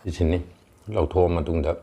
이진이 lauthoma ꯇꯨꯡꯗ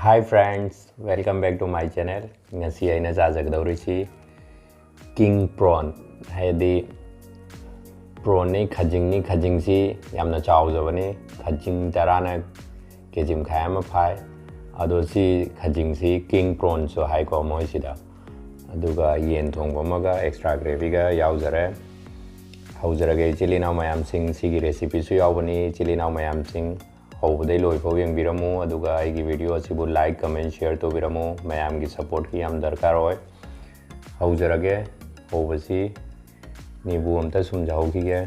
Hi friends, welcome back to my channel. Ngasi aina jajak dauri chi king prawn hay di ꯄ꯭ꯔꯣꯟꯅꯤ ꯈꯖꯤꯡꯅꯤ ꯈꯖꯤꯡꯁꯤ ꯌꯥꯝꯅ ꯆꯥꯎꯖꯕꯅꯤ ꯈꯖꯤꯡ ꯇꯔꯥꯅ ꯀꯦꯖꯤ ꯃꯈꯥꯏ ꯑꯃ ꯐꯥꯏ ꯑꯗꯣ ꯁꯤ ꯈꯖꯤꯡꯁꯤ ꯀꯤꯡ ꯄ꯭ꯔꯣꯟꯁꯨ ꯍꯥꯏꯀꯣ ꯃꯣꯏꯁꯤꯗ ꯑꯗꯨꯒ ꯌꯦꯟ ꯊꯣꯡꯕ ꯑꯃꯒ ꯑꯦꯛꯁꯇ꯭ꯔꯥ ꯒ꯭ꯔꯦꯚꯤꯒ ꯌꯥꯎꯖꯔꯦ ꯍꯧꯖꯔꯒꯦ ꯏꯆꯤꯜ ꯏꯅꯥꯎ ꯃꯌꯥꯝꯁꯤꯡ ꯁꯤꯒꯤ ꯔꯦꯁꯤꯄꯤꯁꯨ ꯌꯥꯎꯕꯅꯤ ꯏꯆꯤꯜ ꯏꯅꯥꯎ ꯃꯌꯥꯝꯁꯤꯡ ꯍꯧꯕꯗꯩ ꯂꯣꯏꯐꯥꯎ ꯌꯦꯡꯕꯤꯔꯝꯃꯨ ꯑꯗꯨꯒ ꯑꯩꯒꯤ ꯚꯤꯗꯤꯑꯣ ꯑꯁꯤꯕꯨ ꯂꯥꯏꯛ ꯀꯃꯦꯟ ꯁꯤꯌꯔ ꯇꯧꯕꯤꯔꯝꯃꯨ ꯃꯌꯥꯝꯒꯤ ꯁꯄꯣꯔꯠꯀꯤ ꯌꯥꯝ ꯗꯔꯀꯥꯔ ꯑꯣꯏ ꯍꯧꯖꯔꯒꯦ ꯍꯧꯕꯁꯤ ꯅꯤꯕꯨ ꯑꯝꯇ ꯁꯨꯝꯖꯍꯧꯈꯤꯒꯦ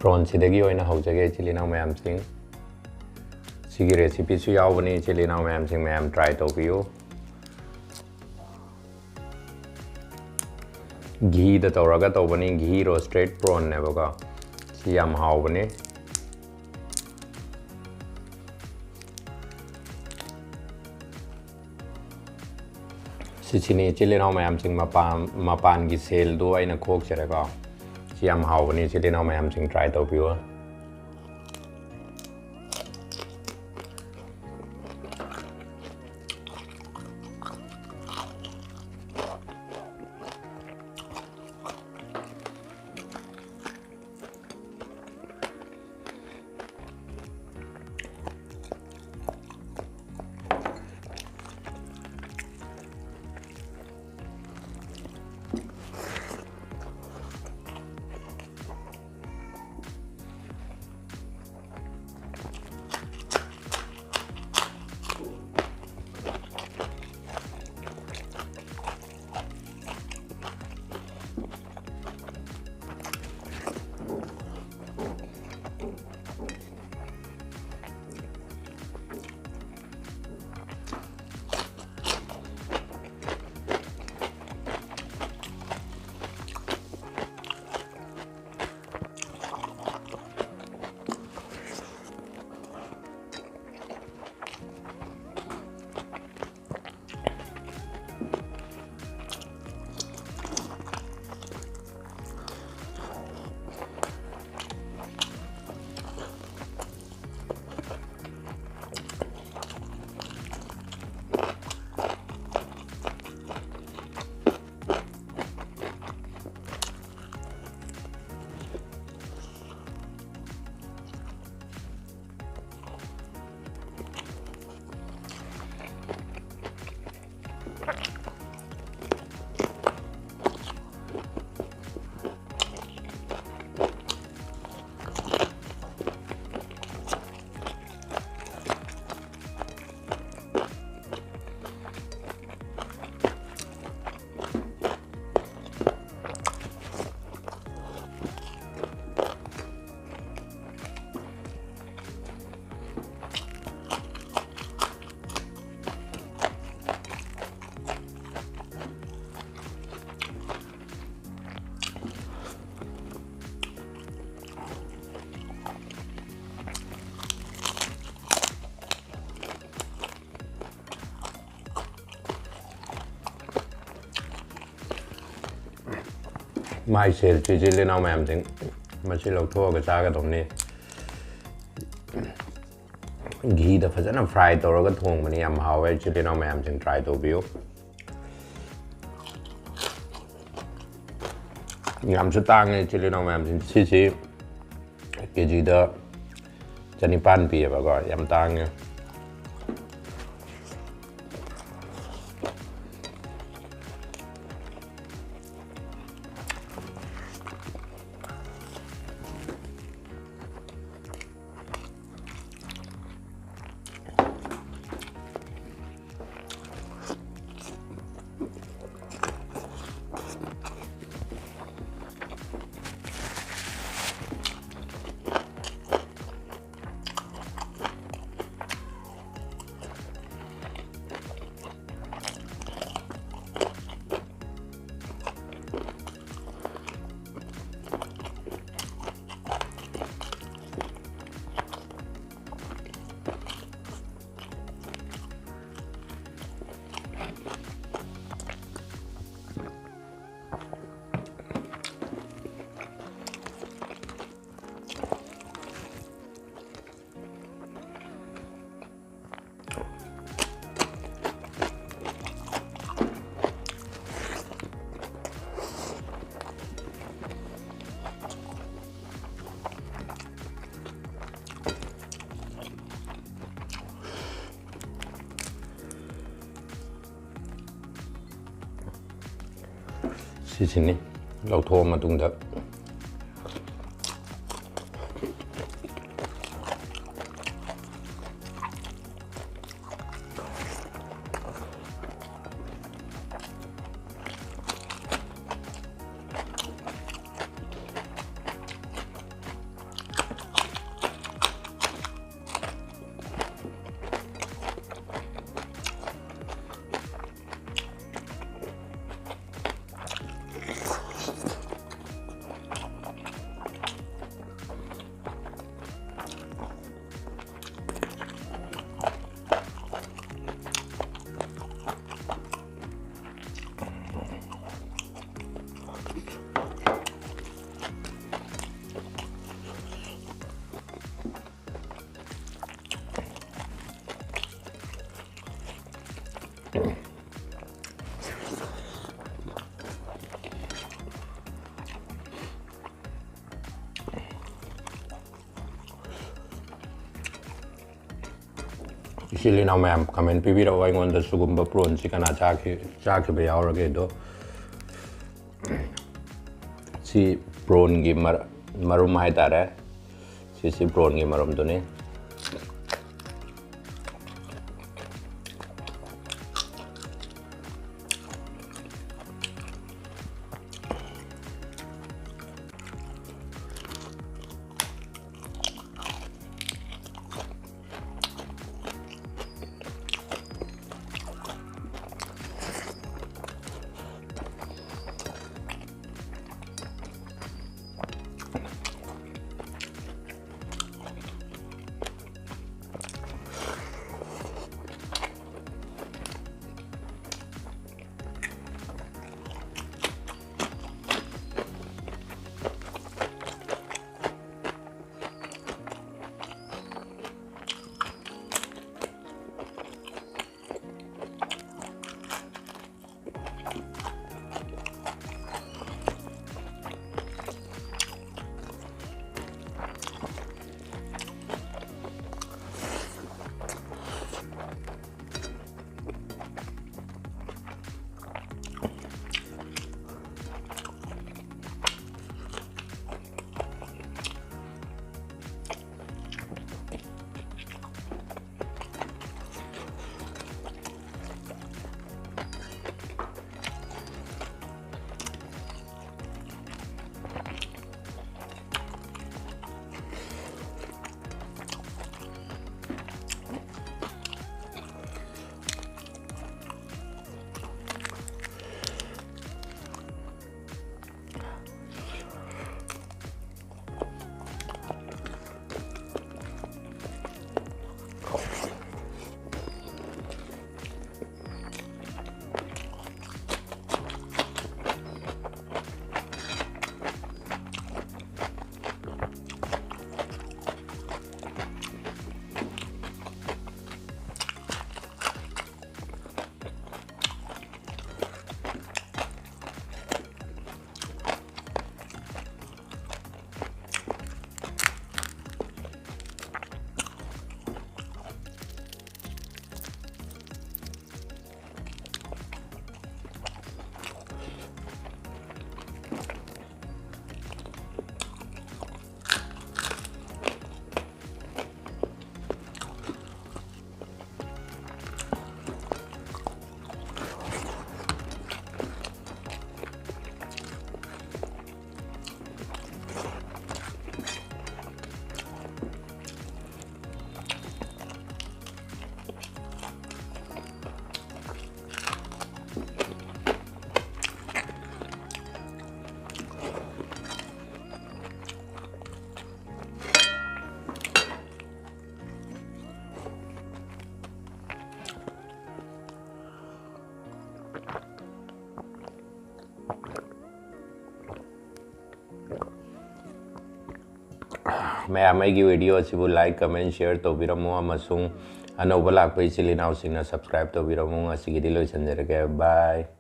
ꯄ꯭ꯔꯣꯟꯁꯤꯗꯒꯤ ꯑꯣꯏꯅ ꯍꯧꯖꯒꯦ ꯏꯆꯤꯜ ꯏꯅꯥꯎ ꯃꯌꯥꯝꯁꯤꯡ ꯁꯤꯒꯤ ꯔꯦꯁꯤꯄꯤꯁꯨ ꯌꯥꯎꯕꯅꯤ ꯏꯆꯤꯜ ꯏꯅꯥꯎ ꯃꯌꯥꯝꯁꯤꯡ ꯃꯌꯥꯝ ꯇ꯭ꯔꯥꯏ ꯇꯧꯕꯤꯌꯨ ꯘꯤꯗ ꯇꯧꯔꯒ ꯇꯧꯕꯅꯤ ꯘꯤ ꯔꯣꯁꯇꯦꯠ ꯄ꯭ꯔꯣꯟꯅꯦꯕꯀꯣ ꯁꯤ ꯌꯥꯝ ꯍꯥꯎꯕꯅꯤ ꯁꯤꯁꯤꯅꯤ ꯏꯆꯤꯜ ꯏꯅꯥꯎ ꯃꯌꯥꯝꯁꯤꯡ ꯃꯄꯥꯟꯒꯤ ꯁꯦꯜꯗꯣ ꯑꯩꯅ ꯈꯣꯛꯆꯔꯦꯀꯣ ꯁꯤ ꯌꯥꯝ ꯍꯥꯎꯕꯅꯤ ꯏꯆꯤꯜ ꯏꯅꯥꯎ ꯃꯌꯥꯝꯁꯤꯡ ꯇ꯭ꯔꯥꯏ ꯇꯧꯕꯤꯌꯨ ꯃꯥꯏ ꯁꯦꯜꯁꯤ ꯏꯆꯤꯜ ꯏꯅꯥꯎ ꯃꯌꯥꯝꯁꯤꯡ ꯃꯁꯤ ꯂꯧꯊꯣꯛꯑꯒ ꯆꯥꯒꯗꯧꯕꯅꯤ ꯘꯤꯗ ꯐꯖꯅ ꯐ꯭ꯔꯥꯏ ꯇꯧꯔꯒ ꯊꯣꯡꯕꯅꯤ ꯌꯥꯝ ꯍꯥꯎꯋꯦ ꯏꯆꯤꯜ ꯏꯅꯥꯎ ꯃꯌꯥꯝꯁꯤꯡ ꯇ꯭ꯔꯥꯏ ꯇꯧꯕꯤꯌꯨ ꯌꯥꯝꯁꯨ ꯇꯥꯡꯉꯦ ꯏꯆꯤꯜ ꯏꯅꯥꯎ ꯃꯌꯥꯝꯁꯤꯡ ꯁꯤꯁꯤ ꯀꯦꯖꯤꯗ 9,000 ꯄꯤꯌꯦꯕꯀꯣ ꯌꯥꯝ ꯇꯥꯡꯉꯦ ꯁꯤꯁꯤꯅꯤ ꯂꯧꯊꯣꯛꯑ ꯃꯇꯨꯡꯗ Isilin now ma'am comment pibira wai ngon da sugumba prawn si kana chaki ba yaurage do si prawn gi marum hai tare si prawn gi marum do ne मैं मेगी वीडियो सिबु लाइक कमेंट शेयर तौबिरमो अमसुंग अनौबा लाक्पै इचिल इनाउसिंगना subscribe तौबिरमो ngasiगidi लोइसनजरगे बाय।